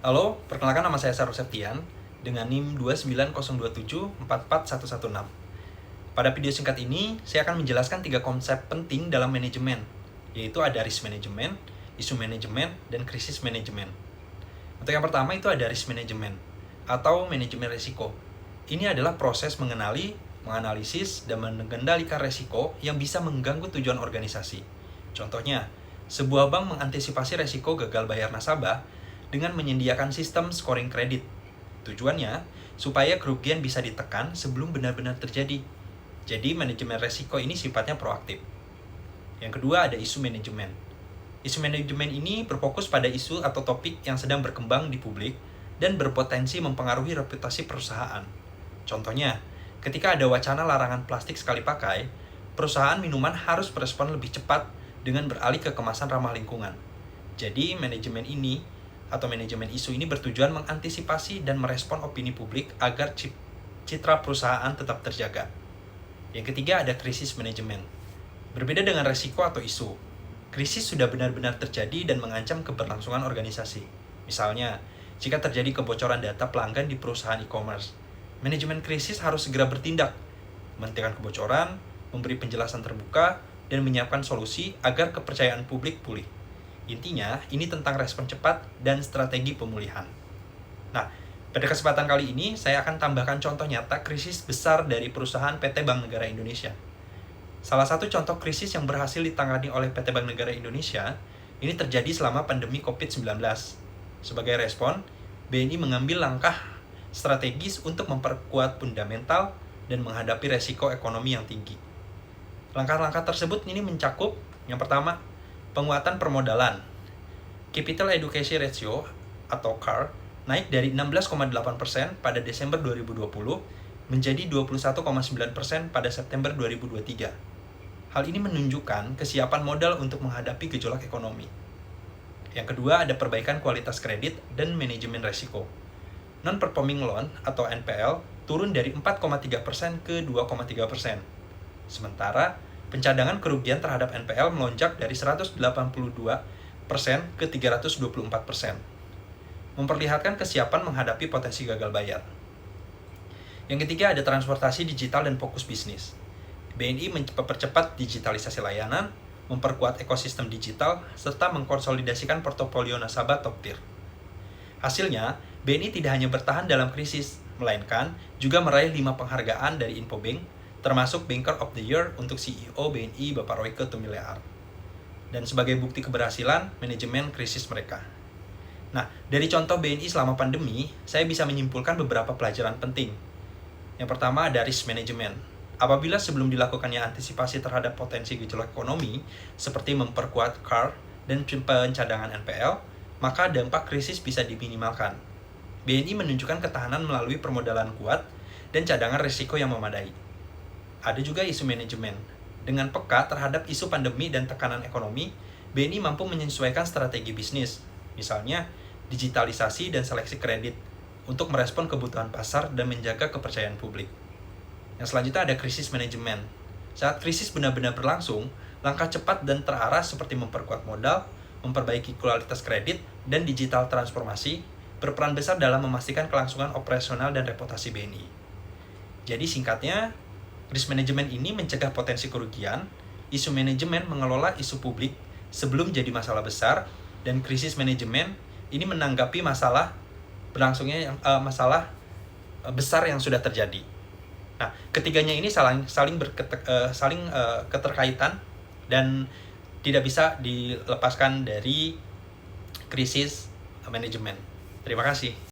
Halo, perkenalkan nama saya Sarul Septian dengan NIM 29027441116. Pada video singkat ini, saya akan menjelaskan 3 konsep penting dalam manajemen, yaitu ada risk management, isu manajemen, dan krisis manajemen. Untuk yang pertama itu ada risk management atau manajemen risiko. Ini adalah proses mengenali, menganalisis, dan mengendalikan risiko yang bisa mengganggu tujuan organisasi. Contohnya, sebuah bank mengantisipasi risiko gagal bayar nasabah dengan menyediakan sistem scoring kredit. Tujuannya, supaya kerugian bisa ditekan sebelum benar-benar terjadi. Jadi, manajemen risiko ini sifatnya proaktif. Yang kedua ada isu manajemen. Isu manajemen ini berfokus pada isu atau topik yang sedang berkembang di publik dan berpotensi mempengaruhi reputasi perusahaan. Contohnya, ketika ada wacana larangan plastik sekali pakai, perusahaan minuman harus berespon lebih cepat dengan beralih ke kemasan ramah lingkungan. Jadi, manajemen isu ini bertujuan mengantisipasi dan merespon opini publik agar citra perusahaan tetap terjaga. Yang ketiga ada krisis manajemen. Berbeda dengan resiko atau isu, krisis sudah benar-benar terjadi dan mengancam keberlangsungan organisasi. Misalnya, jika terjadi kebocoran data pelanggan di perusahaan e-commerce, manajemen krisis harus segera bertindak, menghentikan kebocoran, memberi penjelasan terbuka, dan menyiapkan solusi agar kepercayaan publik pulih. Intinya, ini tentang respon cepat dan strategi pemulihan. Nah, pada kesempatan kali ini, saya akan tambahkan contoh nyata krisis besar dari perusahaan PT Bank Negara Indonesia. Salah satu contoh krisis yang berhasil ditangani oleh PT Bank Negara Indonesia, ini terjadi selama pandemi COVID-19. Sebagai respon, BNI mengambil langkah strategis untuk memperkuat fundamental dan menghadapi resiko ekonomi yang tinggi. Langkah-langkah tersebut ini mencakup, yang pertama, penguatan permodalan. Capital Adequacy Ratio atau CAR naik dari 16,8% pada Desember 2020 menjadi 21,9% pada September 2023. Hal ini menunjukkan kesiapan modal untuk menghadapi gejolak ekonomi. Yang kedua ada perbaikan kualitas kredit dan manajemen risiko. Non-performing loan atau NPL turun dari 4,3% ke 2,3%. Sementara pencadangan kerugian terhadap NPL melonjak dari 182% ke 324%. Memperlihatkan kesiapan menghadapi potensi gagal bayar. Yang ketiga ada transportasi digital dan fokus bisnis. BNI mempercepat digitalisasi layanan, memperkuat ekosistem digital, serta mengkonsolidasikan portofolio nasabah top tier. Hasilnya, BNI tidak hanya bertahan dalam krisis, melainkan juga meraih 5 penghargaan dari Infobank, termasuk Banker of the Year untuk CEO BNI Bapak Royke Tumilear. Dan sebagai bukti keberhasilan manajemen krisis mereka. Nah, dari contoh BNI selama pandemi, saya bisa menyimpulkan beberapa pelajaran penting. Yang pertama ada risk management. Apabila sebelum dilakukannya antisipasi terhadap potensi gejolak ekonomi, seperti memperkuat CAR dan pencadangan NPL, maka dampak krisis bisa diminimalkan. BNI menunjukkan ketahanan melalui permodalan kuat dan cadangan risiko yang memadai. Ada juga isu manajemen. Dengan peka terhadap isu pandemi dan tekanan ekonomi, BNI mampu menyesuaikan strategi bisnis, misalnya digitalisasi dan seleksi kredit, untuk merespon kebutuhan pasar dan menjaga kepercayaan publik. Yang selanjutnya ada krisis manajemen. Saat krisis benar-benar berlangsung, langkah cepat dan terarah seperti memperkuat modal, memperbaiki kualitas kredit, dan digital transformasi berperan besar dalam memastikan kelangsungan operasional dan reputasi BNI. Jadi singkatnya, risk management ini mencegah potensi kerugian, isu manajemen mengelola isu publik sebelum jadi masalah besar, dan krisis manajemen ini menanggapi masalah besar yang sudah terjadi. Nah, ketiganya ini saling keterkaitan dan tidak bisa dilepaskan dari krisis manajemen. Terima kasih.